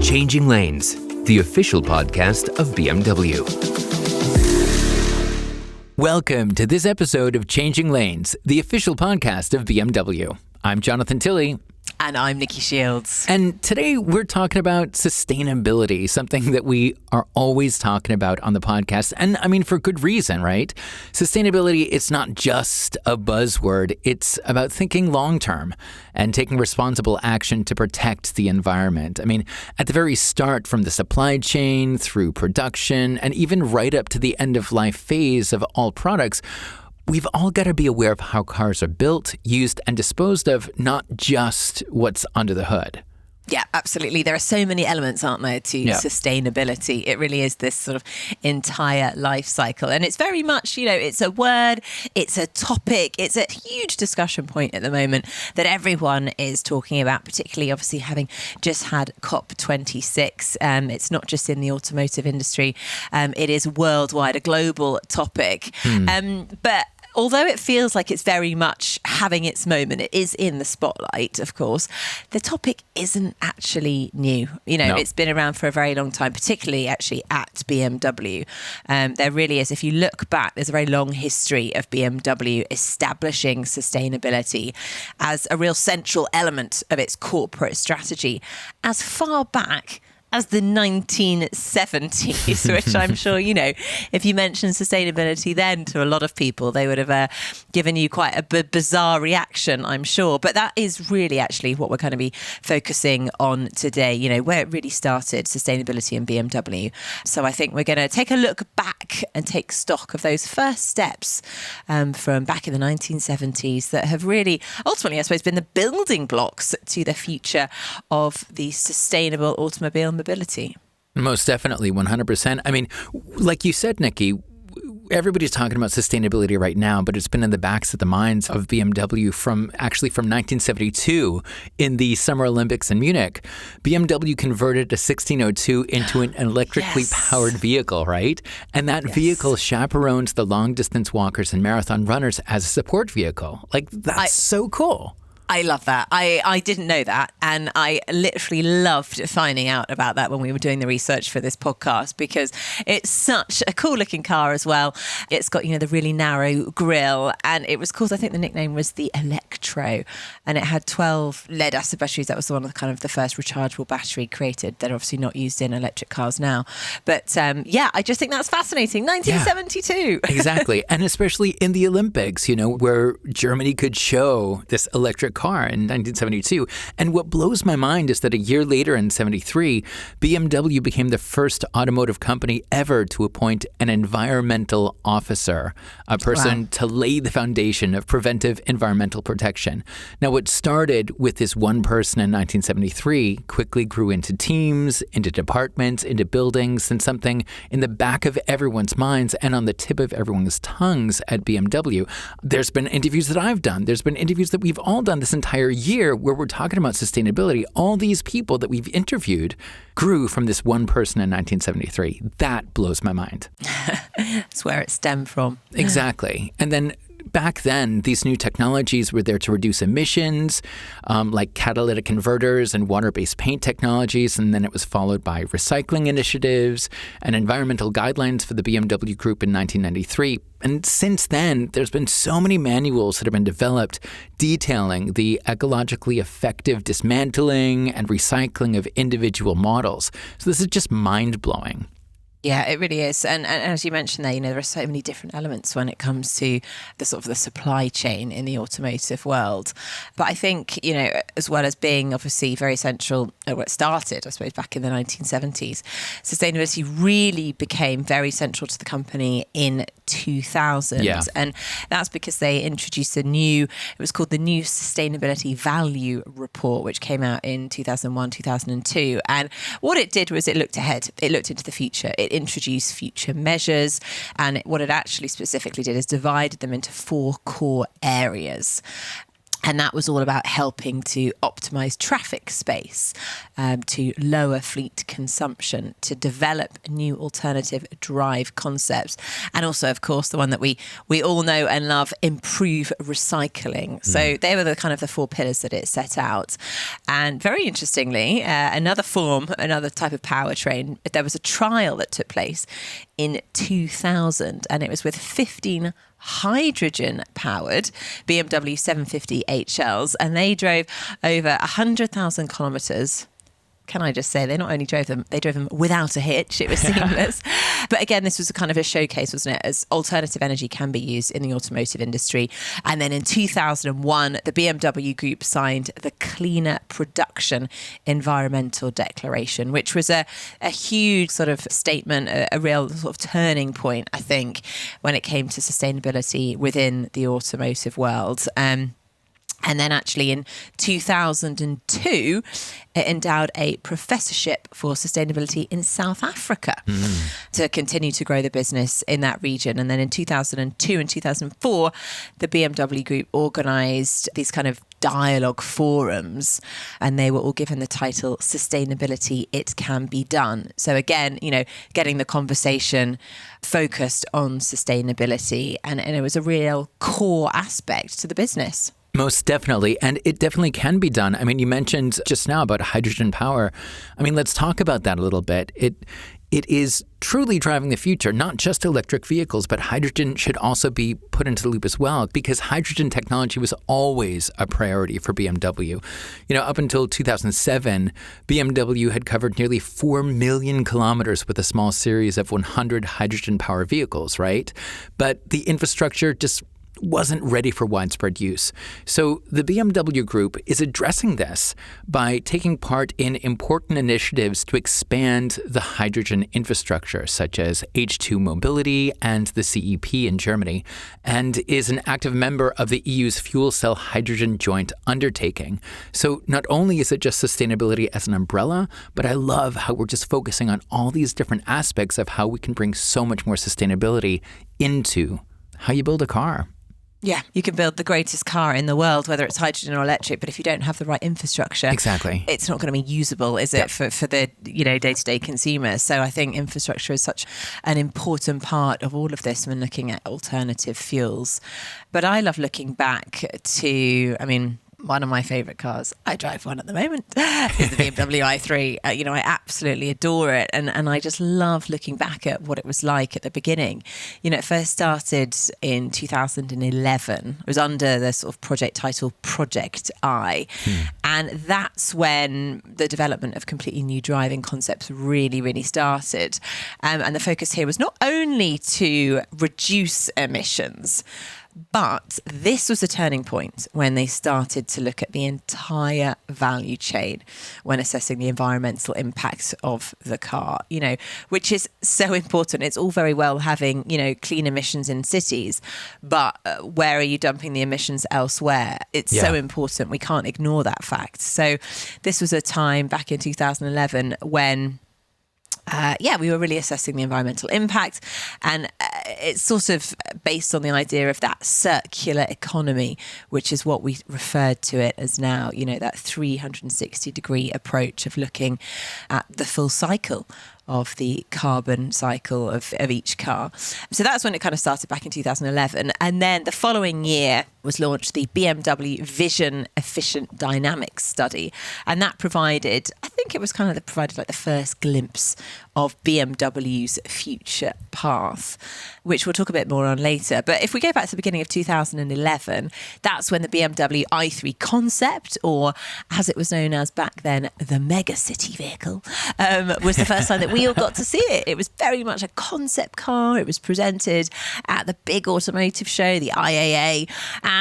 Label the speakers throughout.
Speaker 1: Changing Lanes, the official podcast of BMW. Welcome to this episode of Changing Lanes, the official podcast of BMW. I'm Jonathan Tilley.
Speaker 2: And I'm Nicki Shields.
Speaker 1: And today we're talking about sustainability, something that we are always talking about on the podcast. And I mean, for good reason, right? Sustainability, it's not just a buzzword. It's about thinking long-term and taking responsible action to protect the environment. I mean, at the very start, from the supply chain through production and even right up to the end-of-life phase of all products, we've all got to be aware of how cars are built, used, and disposed of, not just what's under the hood.
Speaker 2: Yeah, absolutely. There are so many elements, aren't there, to sustainability. It really is this sort of entire life cycle. And it's very much, it's a word, it's a topic, it's a huge discussion point at the moment that everyone is talking about, particularly obviously having just had COP26. It's not just in the automotive industry. It is worldwide, a global topic. But although it feels like it's very much having its moment, it is in the spotlight, of course, the topic isn't actually new. It's been around for a very long time, particularly actually at BMW. There really is, if you look back, there's a very long history of BMW establishing sustainability as a real central element of its corporate strategy as far back as the 1970s, which I'm sure, if you mention sustainability then to a lot of people, they would have given you quite a bizarre reaction, I'm sure. But that is really actually what we're going to be focusing on today, where it really started, sustainability in BMW. So I think we're going to take a look back and take stock of those first steps from back in the 1970s that have really, ultimately, I suppose, been the building blocks to the future of the sustainable automobile mobility.
Speaker 1: Most definitely, 100%. I mean, like you said, Nicki, everybody's talking about sustainability right now, but it's been in the backs of the minds of BMW from 1972 in the Summer Olympics in Munich. BMW converted a 1602 into an electrically powered vehicle, right? And that vehicle chaperones the long-distance walkers and marathon runners as a support vehicle. Like, that's so cool.
Speaker 2: I love that. I didn't know that. And I literally loved finding out about that when we were doing the research for this podcast, because it's such a cool looking car as well. It's got, the really narrow grille, and it was called, I think the nickname was the Electro, and it had 12 lead acid batteries. That was one of the first rechargeable battery created that are obviously not used in electric cars now. But I just think that's fascinating. 1972.
Speaker 1: Yeah, exactly. And especially in the Olympics, where Germany could show this electric car in 1972. And what blows my mind is that a year later in 73, BMW became the first automotive company ever to appoint an environmental officer, a person to lay the foundation of preventive environmental protection. Now, what started with this one person in 1973 quickly grew into teams, into departments, into buildings, and something in the back of everyone's minds and on the tip of everyone's tongues at BMW. There's been interviews that I've done. There's been interviews that we've all done this entire year where we're talking about sustainability. All these people that we've interviewed grew from this one person in 1973. That blows my mind.
Speaker 2: That's where it stemmed from.
Speaker 1: Exactly. And then back then, these new technologies were there to reduce emissions, like catalytic converters and water-based paint technologies. And then it was followed by recycling initiatives and environmental guidelines for the BMW Group in 1993. And since then, there's been so many manuals that have been developed detailing the ecologically effective dismantling and recycling of individual models. So this is just mind-blowing.
Speaker 2: Yeah, it really is. And as you mentioned there, there are so many different elements when it comes to the sort of the supply chain in the automotive world. But I think, as well as being obviously very central, it started, I suppose, back in the 1970s, sustainability really became very central to the company in 2000.
Speaker 1: Yeah.
Speaker 2: And that's because they introduced it was called the New Sustainability Value Report, which came out in 2001, 2002. And what it did was it looked ahead. It looked into the future. It introduced future measures. And what it actually specifically did is divided them into 4 core areas. And that was all about helping to optimize traffic space, to lower fleet consumption, to develop new alternative drive concepts. And also, of course, the one that we all know and love, improve recycling. So they were the kind of the 4 pillars that it set out. And very interestingly, another type of powertrain, there was a trial that took place in 2000, and it was with 15 hydrogen-powered BMW 750 HLs, and they drove over 100,000 kilometres. Can I just say, they not only drove them, they drove them without a hitch. It was seamless. But again, this was a kind of a showcase, wasn't it, as alternative energy can be used in the automotive industry. And then in 2001, the BMW Group signed the Cleaner Production Environmental Declaration, which was a huge sort of statement, a real sort of turning point, I think, when it came to sustainability within the automotive world. And then actually in 2002, it endowed a professorship for sustainability in South Africa to continue to grow the business in that region. And then in 2002 and 2004, the BMW Group organised these kind of dialogue forums, and they were all given the title Sustainability, It Can Be Done. So again, getting the conversation focused on sustainability, and it was a real core aspect to the business.
Speaker 1: Most definitely. And it definitely can be done. I mean, you mentioned just now about hydrogen power. I mean, let's talk about that a little bit. It is truly driving the future, not just electric vehicles, but hydrogen should also be put into the loop as well, because hydrogen technology was always a priority for BMW. Up until 2007, BMW had covered nearly 4 million kilometers with a small series of 100 hydrogen power vehicles, right? But the infrastructure just wasn't ready for widespread use. So the BMW Group is addressing this by taking part in important initiatives to expand the hydrogen infrastructure, such as H2 Mobility and the CEP in Germany, and is an active member of the EU's fuel cell hydrogen joint undertaking. So not only is it just sustainability as an umbrella, but I love how we're just focusing on all these different aspects of how we can bring so much more sustainability into how you build a car.
Speaker 2: Yeah, you can build the greatest car in the world, whether it's hydrogen or electric, but if you don't have the right infrastructure,
Speaker 1: exactly,
Speaker 2: it's not going to be usable, is it, for the day-to-day consumer? So I think infrastructure is such an important part of all of this when looking at alternative fuels. But I love looking back to, one of my favourite cars, I drive one at the moment, is the BMW i3. I absolutely adore it. And I just love looking back at what it was like at the beginning. It first started in 2011. It was under the sort of project title Project I. And that's when the development of completely new driving concepts really, really started. And the focus here was not only to reduce emissions, but this was a turning point when they started to look at the entire value chain when assessing the environmental impact of the car, which is so important. It's all very well having, clean emissions in cities, but where are you dumping the emissions elsewhere? It's so important. We can't ignore that fact. So this was a time back in 2011 when we were really assessing the environmental impact, and it's sort of based on the idea of that circular economy, which is what we referred to it as now, that 360-degree approach of looking at the full cycle of the carbon cycle of each car. So that's when it kind of started back in 2011. And then the following year was launched the BMW Vision Efficient Dynamics Study. And that provided like the first glimpse of BMW's future path, which we'll talk a bit more on later. But if we go back to the beginning of 2011, that's when the BMW i3 concept, or as it was known as back then, the mega city vehicle, was the first time that we all got to see it. It was very much a concept car. It was presented at the big automotive show, the IAA, and,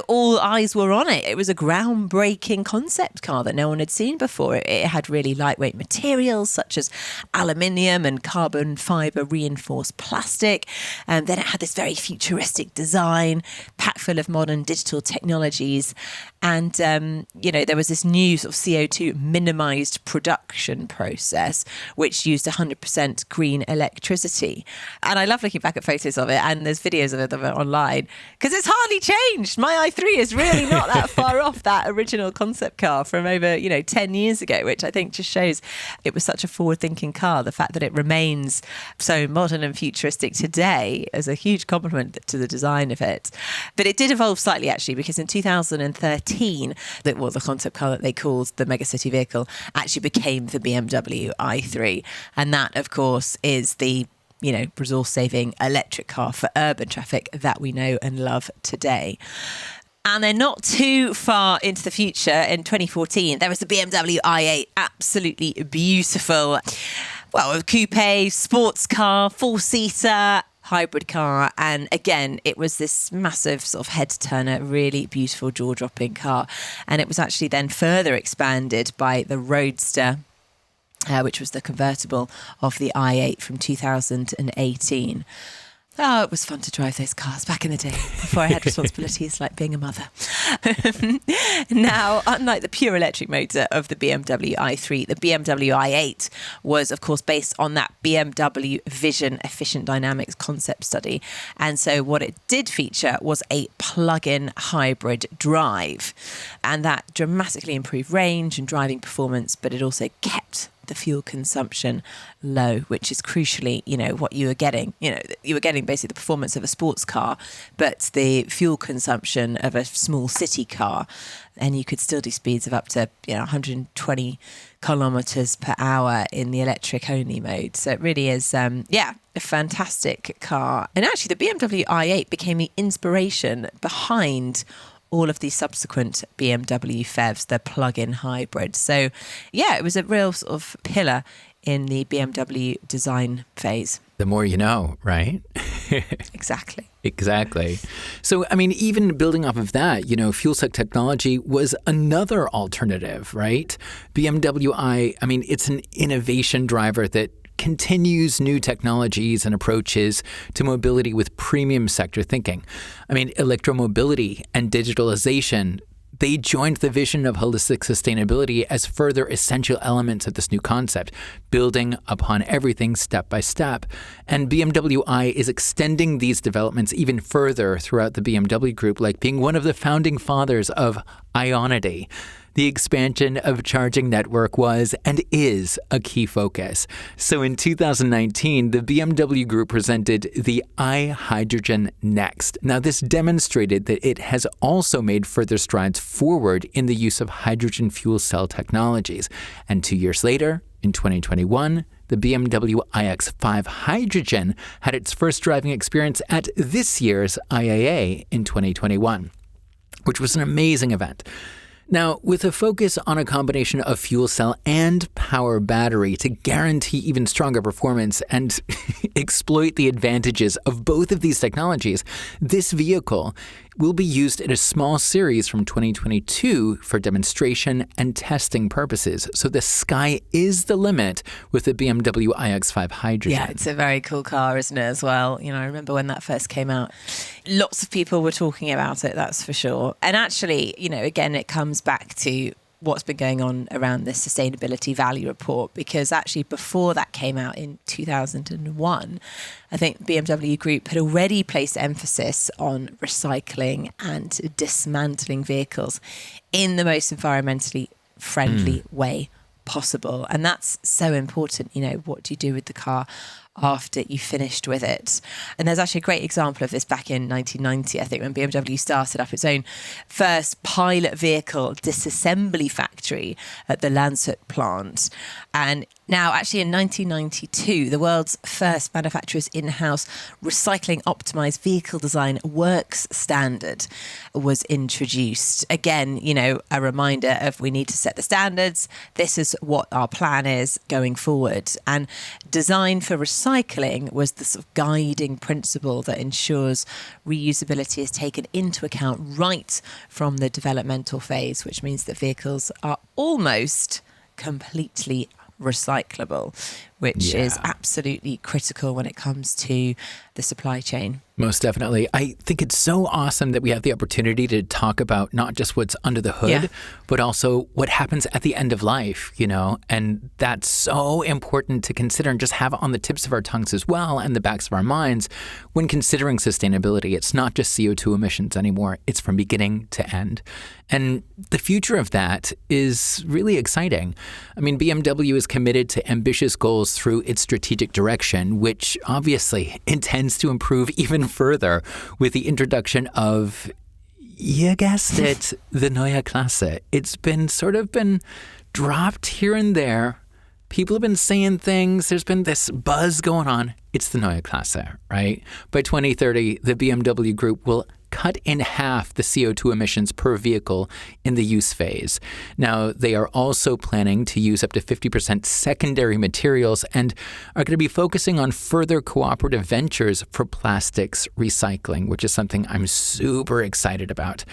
Speaker 2: all eyes were on it. It was a groundbreaking concept car that no one had seen before. It had really lightweight materials such as aluminium and carbon fibre reinforced plastic. Then it had this very futuristic design, packed full of modern digital technologies. And, there was this new sort of CO2 minimized production process, which used 100% green electricity. And I love looking back at photos of it, and there's videos of it online, because it's hardly changed. My i3 is really not that far off that original concept car from over, 10 years ago, which I think just shows it was such a forward-thinking car. The fact that it remains so modern and futuristic today is a huge compliment to the design of it. But it did evolve slightly, actually, because in 2013, the concept car that they called the megacity vehicle actually became the BMW i3. And that, of course, is the resource-saving electric car for urban traffic that we know and love today. And then not too far into the future, in 2014, there was the BMW i8, absolutely beautiful. Well, a coupe, sports car, four-seater, hybrid car. And again, it was this massive sort of head-turner, really beautiful, jaw-dropping car. And it was actually then further expanded by the Roadster, which was the convertible of the i8 from 2018. Oh, it was fun to drive those cars back in the day before I had responsibilities like being a mother. Now, unlike the pure electric motor of the BMW i3, the BMW i8 was, of course, based on that BMW Vision Efficient Dynamics concept study. And so what it did feature was a plug-in hybrid drive. And that dramatically improved range and driving performance, but it also kept the fuel consumption low, which is crucially, what you were getting. You were getting basically the performance of a sports car, but the fuel consumption of a small city car. And you could still do speeds of up to 120 kilometers per hour in the electric only mode. So it really is, a fantastic car. And actually, the BMW i8 became the inspiration behind all of the subsequent BMW PHEVs, the plug-in hybrids. So, it was a real sort of pillar in the BMW design phase.
Speaker 1: The more you know, right? Exactly. So, even building off of that, fuel cell technology was another alternative, right? BMW it's an innovation driver that continues new technologies and approaches to mobility with premium sector thinking. Electromobility and digitalization, they joined the vision of holistic sustainability as further essential elements of this new concept, building upon everything step by step. And BMW i is extending these developments even further throughout the BMW group, like being one of the founding fathers of Ionity. The expansion of charging network was and is a key focus. So in 2019, the BMW Group presented the iHydrogen Next. Now, this demonstrated that it has also made further strides forward in the use of hydrogen fuel cell technologies. And 2 years later, in 2021, the BMW iX5 Hydrogen had its first driving experience at this year's IAA in 2021, which was an amazing event. Now, with a focus on a combination of fuel cell and power battery to guarantee even stronger performance and exploit the advantages of both of these technologies, this vehicle will be used in a small series from 2022 for demonstration and testing purposes. So the sky is the limit with the BMW iX5 Hydrogen.
Speaker 2: Yeah, it's a very cool car, isn't it, as well? I remember when that first came out, lots of people were talking about it, that's for sure. And actually, again, it comes back to what's been going on around this sustainability value report, because actually before that came out in 2001, I think BMW Group had already placed emphasis on recycling and dismantling vehicles in the most environmentally friendly way possible. And that's so important. What do you do with the car after you finished with it? And there's actually a great example of this back in 1990, I think, when BMW started up its own first pilot vehicle disassembly factory at the Landshut plant. And now, actually, in 1992, the world's first manufacturer's in-house recycling optimized vehicle design works standard was introduced. Again, a reminder of we need to set the standards. This is what our plan is going forward. And design for recycling was the sort of guiding principle that ensures reusability is taken into account right from the developmental phase, which means that vehicles are almost completely recyclable, which is absolutely critical when it comes to the supply chain.
Speaker 1: Most definitely. I think it's so awesome that we have the opportunity to talk about not just what's under the hood, but also what happens at the end of life, and that's so important to consider and just have on the tips of our tongues as well and the backs of our minds when considering sustainability. It's not just CO2 emissions anymore. It's from beginning to end. And the future of that is really exciting. I mean, BMW is committed to ambitious goals through its strategic direction, which obviously intends to improve even further with the introduction of, you guessed it, the Neue Klasse. It's been dropped here and there. People have been saying things. There's been this buzz going on. It's the Neue Klasse, right? By 2030, the BMW Group will cut in half the CO2 emissions per vehicle in the use phase. Now, they are also planning to use up to 50% secondary materials and are going to be focusing on further cooperative ventures for plastics recycling, which is something I'm super excited about.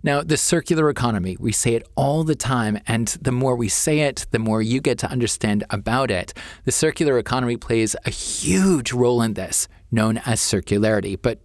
Speaker 1: Now, the circular economy, we say it all the time, and the more we say it, the more you get to understand about it. The circular economy plays a huge role in this, known as circularity. But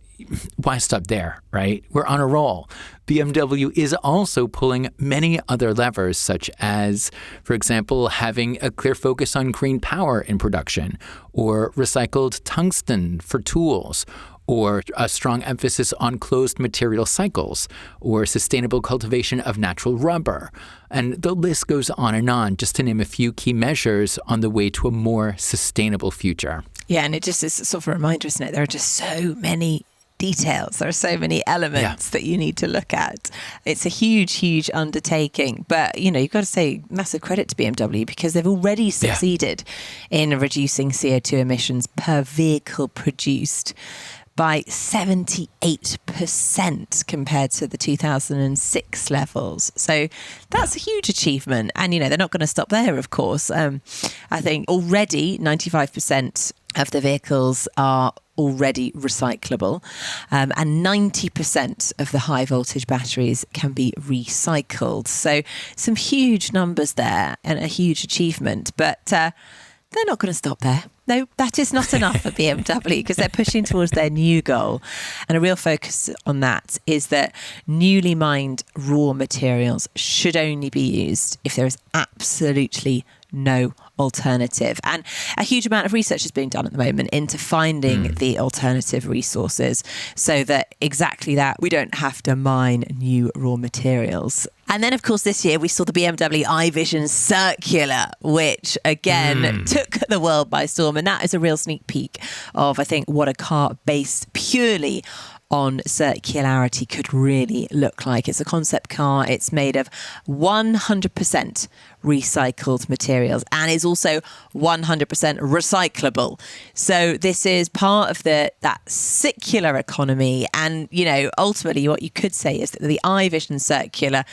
Speaker 1: why stop there, right? We're on a roll. BMW is also pulling many other levers, such as, for example, having a clear focus on green power in production, or recycled tungsten for tools, or a strong emphasis on closed material cycles, or sustainable cultivation of natural rubber. And the list goes on, just to name a few key measures on the way to a more sustainable future.
Speaker 2: Yeah, and it just is sort of a reminder, isn't it? There are just so many details. There are so many elements that you need to look at. It's a huge, huge undertaking. But, you've got to say massive credit to BMW because they've already succeeded in reducing CO2 emissions per vehicle produced by 78% compared to the 2006 levels. So that's a huge achievement. And, they're not going to stop there, of course. I think already 95% of the vehicles are already recyclable, and 90% of the high voltage batteries can be recycled. So some huge numbers there and a huge achievement, but they're not going to stop there. No, that is not enough for BMW because they're pushing towards their new goal. And a real focus on that is that newly mined raw materials should only be used if there is absolutely no alternative. And a huge amount of research is being done at the moment into finding the alternative resources so that exactly that, we don't have to mine new raw materials. And then, of course, this year we saw the BMW iVision Circular, which again took the world by storm. And that is a real sneak peek of, I think, what a car based purely on circularity could really look like. It's a concept car. It's made of 100% recycled materials and is also 100% recyclable. So this is part of that circular economy. And, ultimately what you could say is that the iVision Circular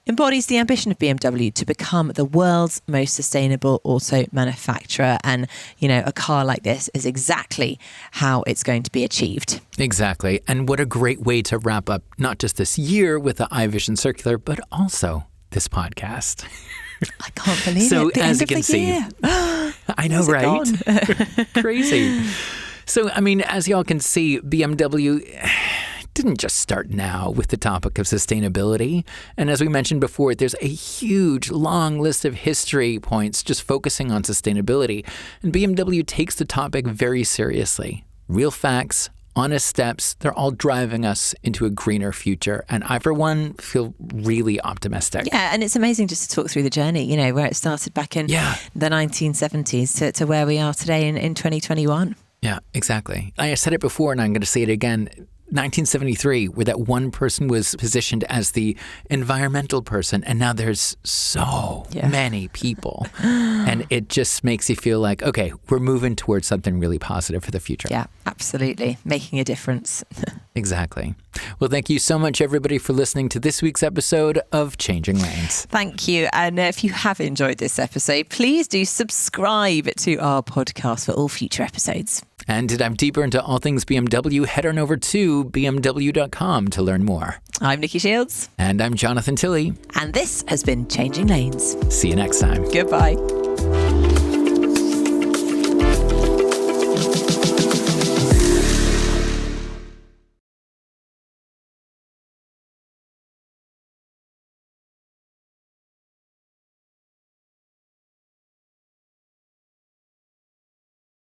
Speaker 2: embodies the ambition of BMW to become the world's most sustainable auto manufacturer. And, a car like this is exactly how it's going to be achieved.
Speaker 1: Exactly. And what a great way to wrap up not just this year with the iVision Circular, but also this podcast.
Speaker 2: I can't believe
Speaker 1: so
Speaker 2: it. The
Speaker 1: as
Speaker 2: end
Speaker 1: you can
Speaker 2: of the
Speaker 1: see,
Speaker 2: year.
Speaker 1: I know, right? Crazy. So, as y'all can see, BMW didn't just start now with the topic of sustainability. And as we mentioned before, there's a huge, long list of history points just focusing on sustainability. And BMW takes the topic very seriously. Real facts, honest steps, they're all driving us into a greener future. And I, for one, feel really optimistic.
Speaker 2: Yeah, and it's amazing just to talk through the journey, where it started back in the 1970s to where we are today in 2021.
Speaker 1: Yeah, exactly. I said it before and I'm going to say it again. 1973, where that one person was positioned as the environmental person, and now there's so many people. And it just makes you feel like, okay, we're moving towards something really positive for the future.
Speaker 2: Yeah, absolutely. Making a difference.
Speaker 1: Exactly. Well, thank you so much, everybody, for listening to this week's episode of Changing Lanes.
Speaker 2: Thank you. And if you have enjoyed this episode, please do subscribe to our podcast for all future episodes.
Speaker 1: And to dive deeper into all things BMW, head on over to bmw.com to learn more.
Speaker 2: I'm Nicki Shields.
Speaker 1: And I'm Jonathan Tilley.
Speaker 2: And this has been Changing Lanes.
Speaker 1: See you next time.
Speaker 2: Goodbye.